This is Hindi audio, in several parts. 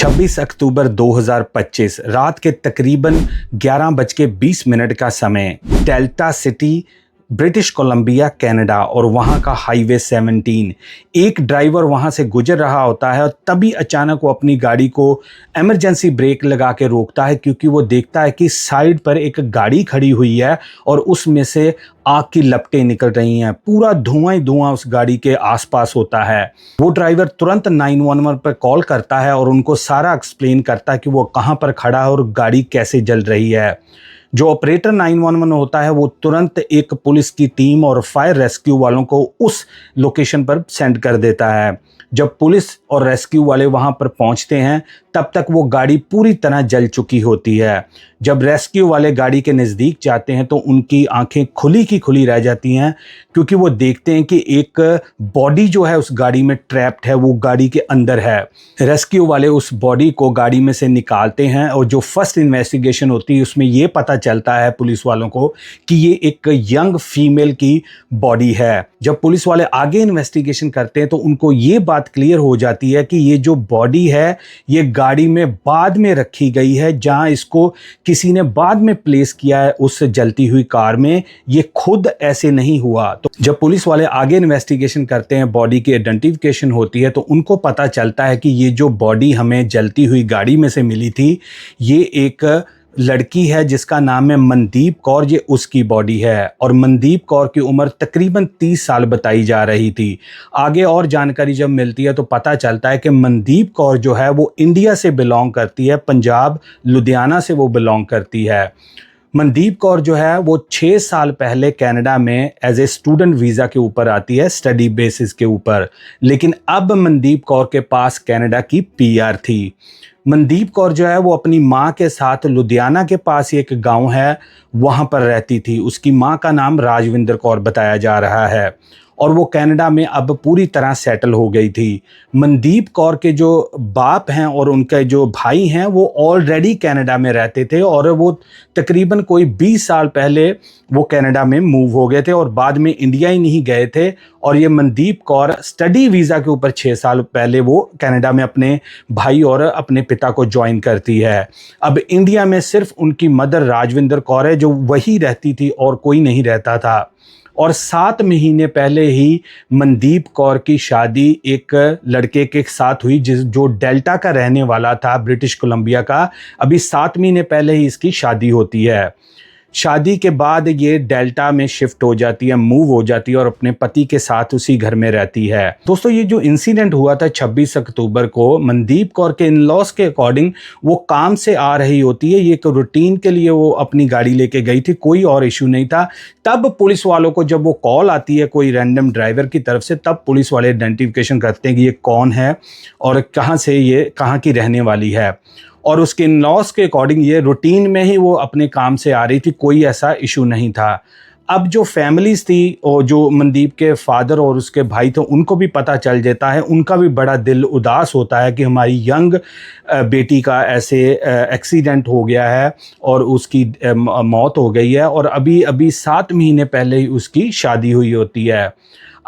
26 अक्टूबर 2025 रात के तकरीबन 11:20 का समय, delta city, British Columbia, Canada और वहाँ का हाईवे 17। एक ड्राइवर वहाँ से गुजर रहा होता है और तभी अचानक वो अपनी गाड़ी को इमरजेंसी ब्रेक लगा के रोकता है, क्योंकि वो देखता है कि साइड पर एक गाड़ी खड़ी हुई है और उसमें से आग की लपटें निकल रही हैं। पूरा धुआं ही धुआं उस गाड़ी के आसपास होता है। वो ड्राइवर तुरंत 911 पर कॉल करता है और उनको सारा एक्सप्लेन करता है कि वो कहाँ पर खड़ा है और गाड़ी कैसे जल रही है। जो ऑपरेटर 911 होता है वो तुरंत एक पुलिस की टीम और फायर रेस्क्यू वालों को उस लोकेशन पर सेंड कर देता है। जब पुलिस और रेस्क्यू वाले वहां पर पहुंचते हैं तब तक वो गाड़ी पूरी तरह जल चुकी होती है। जब रेस्क्यू वाले गाड़ी के नज़दीक जाते हैं तो उनकी आंखें खुली की खुली रह जाती हैं, क्योंकि वो देखते हैं कि एक बॉडी जो है उस गाड़ी में ट्रैप्ड है, वो गाड़ी के अंदर है। रेस्क्यू वाले उस बॉडी को गाड़ी में से निकालते हैं और जो फर्स्ट इन्वेस्टिगेशन होती है उसमें ये पता चलता है पुलिस वालों को कि ये एक यंग फीमेल की बॉडी है। जब पुलिस वाले आगे इन्वेस्टिगेशन करते हैं तो उनको ये बात क्लियर हो जाती है कि ये जो बॉडी है ये गाड़ी में बाद में रखी गई है, जहां इसको किसी ने बाद में प्लेस किया है उस जलती हुई कार में। ये खुद ऐसे नहीं हुआ। तो जब पुलिस वाले आगे इन्वेस्टिगेशन करते हैं, बॉडी की आइडेंटिफिकेशन होती है, तो उनको पता चलता है कि ये जो बॉडी हमें जलती हुई गाड़ी में से मिली थी ये एक लड़की है जिसका नाम है मनदीप कौर। ये उसकी बॉडी है और मनदीप कौर की उम्र तकरीबन 30 साल बताई जा रही थी। आगे और जानकारी जब मिलती है तो पता चलता है कि मनदीप कौर जो है वो इंडिया से बिलोंग करती है, पंजाब लुधियाना से वो बिलोंग करती है। मनदीप कौर जो है वो 6 साल पहले कनाडा में एज ए स्टूडेंट वीज़ा के ऊपर आती है, स्टडी बेसिस के ऊपर, लेकिन अब मनदीप कौर के पास कनाडा की पीआर थी। मनदीप कौर जो है वो अपनी माँ के साथ लुधियाना के पास एक गांव है वहाँ पर रहती थी। उसकी माँ का नाम राजविंदर कौर बताया जा रहा है और वो कनाडा में अब पूरी तरह सेटल हो गई थी। मनदीप कौर के जो बाप हैं और उनके जो भाई हैं वो ऑलरेडी कनाडा में रहते थे और वो तकरीबन कोई 20 साल पहले वो कनाडा में मूव हो गए थे और बाद में इंडिया ही नहीं गए थे। और ये मनदीप कौर स्टडी वीज़ा के ऊपर 6 साल पहले वो कनाडा में अपने भाई और अपने पिता को ज्वाइन करती है। अब इंडिया में सिर्फ उनकी मदर राजविंदर कौर है जो वही रहती थी और कोई नहीं रहता था। और 7 महीने पहले ही मनदीप कौर की शादी एक लड़के के साथ हुई जो डेल्टा का रहने वाला था, ब्रिटिश कोलंबिया का। अभी 7 महीने पहले ही इसकी शादी होती है। शादी के बाद ये डेल्टा में शिफ्ट हो जाती है, मूव हो जाती है और अपने पति के साथ उसी घर में रहती है। दोस्तों, ये जो इंसिडेंट हुआ था 26 अक्टूबर को, मनदीप कौर के इन-लॉज के अकॉर्डिंग वो काम से आ रही होती है। ये एक रूटीन के लिए वो अपनी गाड़ी लेके गई थी, कोई और इशू नहीं था। तब पुलिस वालों को जब वो कॉल आती है कोई रैंडम ड्राइवर की तरफ से, तब पुलिस वाले आइडेंटिफिकेशन करते हैं कि ये कौन है और कहाँ से, ये कहाँ की रहने वाली है। और उसके इन-लॉज के अकॉर्डिंग ये रूटीन में ही वो अपने काम से आ रही थी, कोई ऐसा इशू नहीं था। अब जो फैमिलीज थी और जो मनदीप के फादर और उसके भाई थे उनको भी पता चल जाता है, उनका भी बड़ा दिल उदास होता है कि हमारी यंग बेटी का ऐसे एक्सीडेंट हो गया है और उसकी मौत हो गई है और अभी अभी 7 महीने पहले ही उसकी शादी हुई होती है।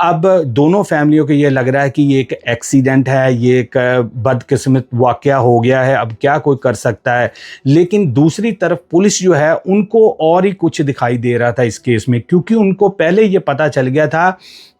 अब दोनों फैमिलियों को ये लग रहा है कि ये एक एक्सीडेंट है, ये एक बदकिस्मत वाक़या हो गया है, अब क्या कोई कर सकता है। लेकिन दूसरी तरफ पुलिस जो है उनको और ही कुछ दिखाई दे रहा था इस केस में, क्योंकि उनको पहले ये पता चल गया था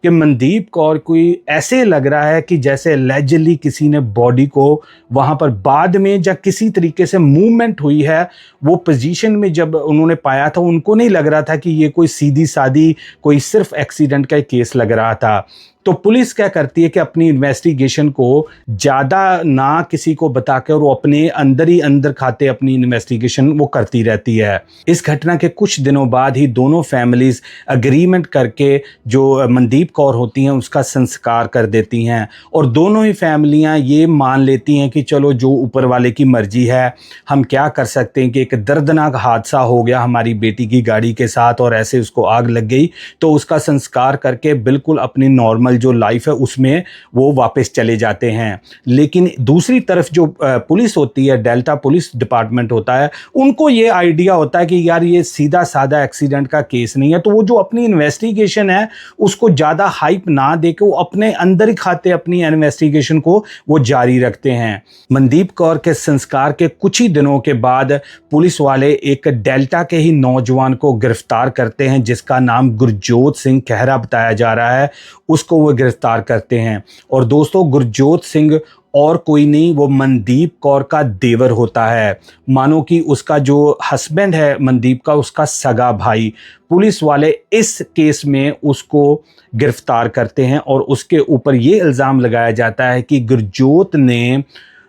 कि मनदीप कौर कोई ऐसे लग रहा है कि जैसे एलिजिडली किसी ने बॉडी को वहाँ पर बाद में या किसी तरीके से मूवमेंट हुई है। वो पोजीशन में जब उन्होंने पाया था उनको नहीं लग रहा था कि ये कोई सीधी सादी कोई सिर्फ एक्सीडेंट का केस लग रहा था। तो पुलिस क्या करती है कि अपनी इन्वेस्टिगेशन को ज़्यादा ना किसी को बताकर वो अपने अंदर ही अंदर खाते अपनी इन्वेस्टिगेशन वो करती रहती है। इस घटना के कुछ दिनों बाद ही दोनों फैमिलीज़ अग्रीमेंट करके जो मनदीप कौर होती हैं उसका संस्कार कर देती हैं और दोनों ही फैमिलियां ये मान लेती हैं कि चलो जो ऊपर वाले की मर्जी है, हम क्या कर सकते हैं कि एक दर्दनाक हादसा हो गया हमारी बेटी की गाड़ी के साथ और ऐसे उसको आग लग गई, तो उसका संस्कार करके बिल्कुल अपनी नॉर्मल नॉर्मल जो लाइफ है उसमें वो वापस चले जाते हैं। लेकिन दूसरी तरफ जो पुलिस होती है, डेल्टा पुलिस डिपार्टमेंट होता है, उनको ये आइडिया होता है कि यार ये सीधा साधा एक्सीडेंट का केस नहीं है, तो वो जो अपनी इन्वेस्टिगेशन है उसको ज़्यादा हाइप ना देके वो अपने अंदर ही खाते अपनी इन्वेस्टिगेशन को वो जारी रखते हैं। मनदीप कौर के संस्कार के कुछ ही दिनों के बाद पुलिस वाले एक डेल्टा के ही नौजवान को गिरफ्तार करते हैं जिसका नाम गुरजोत सिंह खहरा बताया जा रहा है, उसको वो गिरफ्तार करते हैं। और दोस्तों, गुरजोत सिंह और कोई नहीं, वो मनदीप कौर का देवर होता है, मानो कि उसका जो हस्बैंड है मनदीप का, उसका सगा भाई। पुलिस वाले इस केस में उसको गिरफ्तार करते हैं और उसके ऊपर ये इल्ज़ाम लगाया जाता है कि गुरजोत ने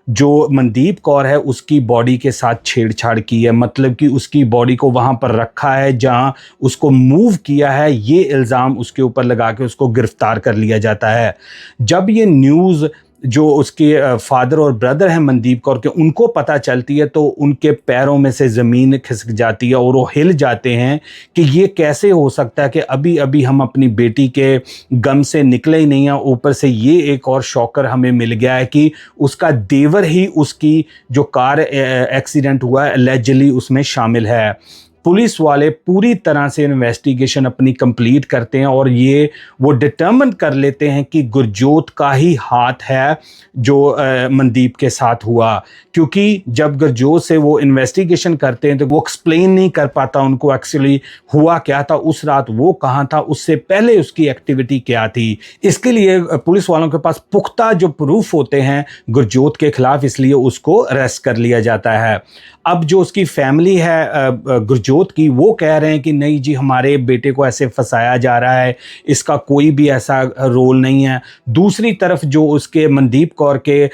जो मनदीप कौर है उसकी बॉडी के साथ छेड़छाड़ की है, मतलब कि उसकी बॉडी को वहाँ पर रखा है जहाँ उसको मूव किया है, ये इल्ज़ाम उसके ऊपर लगा के उसको गिरफ्तार कर लिया जाता है। जब ये न्यूज़ जो उसके फादर और ब्रदर हैं मनदीप कौर के, उनको पता चलती है तो उनके पैरों में से ज़मीन खिसक जाती है और वो हिल जाते हैं कि ये कैसे हो सकता है कि अभी अभी हम अपनी बेटी के गम से निकले ही नहीं हैं, ऊपर से ये एक और शॉकर हमें मिल गया है कि उसका देवर ही उसकी जो कार एक्सीडेंट हुआ है एलिजिडली उसमें शामिल है। पुलिस वाले पूरी तरह से इन्वेस्टिगेशन अपनी कंप्लीट करते हैं और ये वो डिटर्मिन कर लेते हैं कि गुरजोत का ही हाथ है जो मनदीप के साथ हुआ, क्योंकि जब गुरजोत से वो इन्वेस्टिगेशन करते हैं तो वो एक्सप्लेन नहीं कर पाता उनको एक्चुअली हुआ क्या था, उस रात वो कहाँ था, उससे पहले उसकी एक्टिविटी क्या थी। इसके लिए पुलिस वालों के पास पुख्ता जो प्रूफ होते हैं गुरजोत के खिलाफ, इसलिए उसको अरेस्ट कर लिया जाता है। अब जो उसकी फैमिली है गुरजोत की, वो कह रहे हैं कि नहीं जी, हमारे बेटे को ऐसे फंसाया जा रहा है, इसका कोई भी ऐसा रोल नहीं है। दूसरी तरफ जो उसके मनदीप कौर के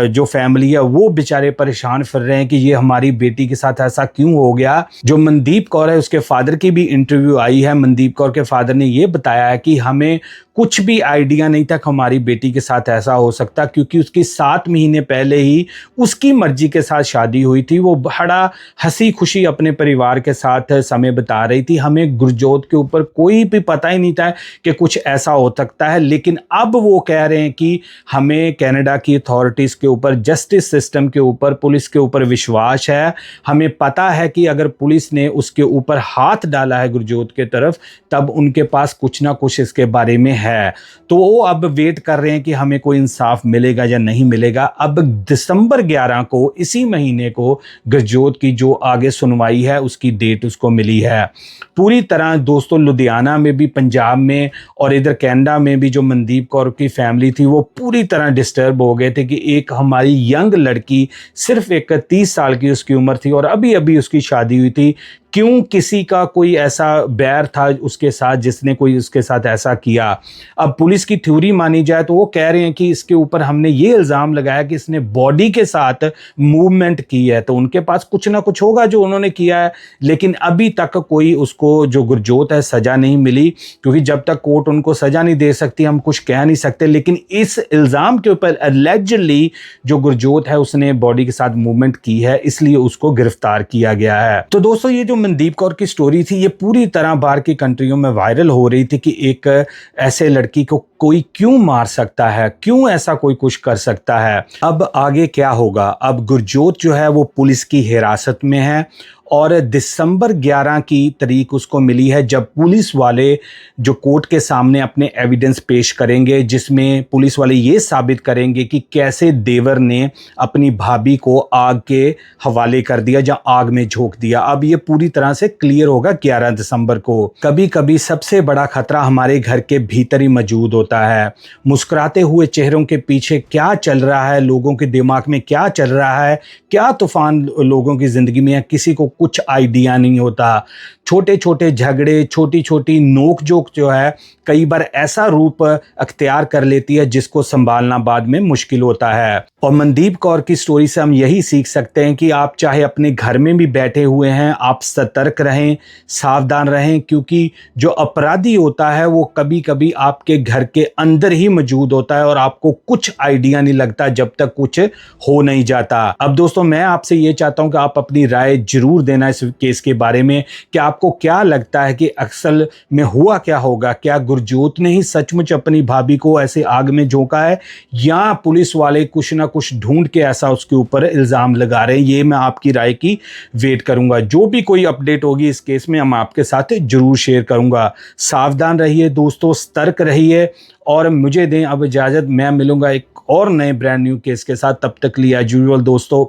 जो फैमिली है वो बेचारे परेशान फिर रहे हैं कि ये हमारी बेटी के साथ ऐसा क्यों हो गया। जो मनदीप कौर है उसके फादर की भी इंटरव्यू आई है। मनदीप कौर के फादर ने ये बताया है कि हमें कुछ भी आइडिया नहीं था कि हमारी बेटी के साथ ऐसा हो सकता, क्योंकि उसकी 7 महीने पहले ही उसकी मर्जी के साथ शादी हुई थी। वो बड़ा हंसी खुशी अपने परिवार के साथ समय बिता रही थी। हमें गुरजोत के ऊपर कोई भी पता ही नहीं था कि कुछ ऐसा हो सकता है। लेकिन अब वो कह रहे हैं कि हमें कनाडा की अथॉरिटीज़ के ऊपर, जस्टिस सिस्टम के ऊपर, पुलिस के ऊपर विश्वास है। हमें पता है कि अगर पुलिस ने उसके ऊपर हाथ डाला है गुरजोत के तरफ, तब उनके पास कुछ ना कुछ इसके बारे में है। तो वो अब वेट कर रहे हैं कि हमें कोई इंसाफ मिलेगा या नहीं मिलेगा। अब दिसंबर 11 को, इसी महीने को, गुरजोत की जो आगे सुनवाई है उसकी डेट उसको मिली है। पूरी तरह दोस्तों लुधियाना में भी, पंजाब में और इधर कनाडा में भी जो मनदीप कौर की फैमिली थी वो पूरी तरह डिस्टर्ब हो गए थे कि एक हमारी यंग लड़की, सिर्फ 31 साल की उसकी उम्र थी और अभी अभी उसकी शादी हुई थी, क्यों किसी का कोई ऐसा बैर था उसके साथ जिसने कोई उसके साथ ऐसा किया। अब पुलिस की थ्योरी मानी जाए तो वो कह रहे हैं कि इसके ऊपर हमने ये इल्ज़ाम लगाया कि इसने बॉडी के साथ मूवमेंट की है, तो उनके पास कुछ ना कुछ होगा जो उन्होंने किया है। लेकिन अभी तक कोई उसको, जो गुरजोत है, सज़ा नहीं मिली, क्योंकि जब तक कोर्ट उनको सज़ा नहीं दे सकती हम कुछ कह नहीं सकते। लेकिन इस इल्ज़ाम के ऊपर एलिजिडली जो गुरजोत है उसने बॉडी के साथ मूवमेंट की है, इसलिए उसको गिरफ्तार किया गया है। तो दोस्तों ये जो मनदीप कौर की स्टोरी थी ये पूरी तरह बाहर की कंट्रियों में वायरल हो रही थी कि एक ऐसे लड़की को कोई क्यों मार सकता है, क्यों ऐसा कोई कुछ कर सकता है। अब आगे क्या होगा? अब गुरजोत जो है वो पुलिस की हिरासत में है और दिसंबर 11 की तारीख उसको मिली है जब पुलिस वाले जो कोर्ट के सामने अपने एविडेंस पेश करेंगे, जिसमें पुलिस वाले ये साबित करेंगे कि कैसे देवर ने अपनी भाभी को आग के हवाले कर दिया या आग में झोंक दिया। अब ये पूरी तरह से क्लियर होगा 11 दिसंबर को। कभी कभी सबसे बड़ा खतरा हमारे घर के भीतर ही मौजूद होता है। मुस्कुराते हुए चेहरों के पीछे क्या चल रहा है, लोगों के दिमाग में क्या चल रहा है, क्या तूफान लोगों की ज़िंदगी में है, किसी को कुछ आइडिया नहीं होता। छोटे छोटे झगड़े, छोटी छोटी नोक जोक जो है कई बार ऐसा रूप अख्तियार कर लेती है जिसको संभालना बाद में मुश्किल होता है। और मनदीप कौर की स्टोरी से हम यही सीख सकते हैं कि आप चाहे अपने घर में भी बैठे हुए हैं, आप सतर्क रहें, सावधान रहें, क्योंकि जो अपराधी होता है वो कभी कभी आपके घर के अंदर ही मौजूद होता है और आपको कुछ आइडिया नहीं लगता जब तक कुछ हो नहीं जाता। अब दोस्तों मैं आपसे ये चाहता हूं कि आप अपनी राय जरूर देना इस केस के बारे में कि आपको क्या लगता है कि असल में हुआ क्या होगा। क्या गुरजोत ने ही सचमुच अपनी भाभी को ऐसे आग में झोंका है या पुलिस वाले कुछ ना कुछ ढूंढ के ऐसा उसके ऊपर इल्ज़ाम लगा रहे हैं। ये मैं आपकी राय की वेट करूंगा। जो भी कोई अपडेट होगी इस केस में हम आपके साथ जरूर शेयर करूंगा। सावधान रहिए दोस्तों, सतर्क रहिए और मुझे दें अब इजाज़त। मैं मिलूंगा एक और नए ब्रांड न्यू केस के साथ। तब तक लिए एज यूजुअल दोस्तों,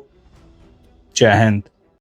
जय हिंद।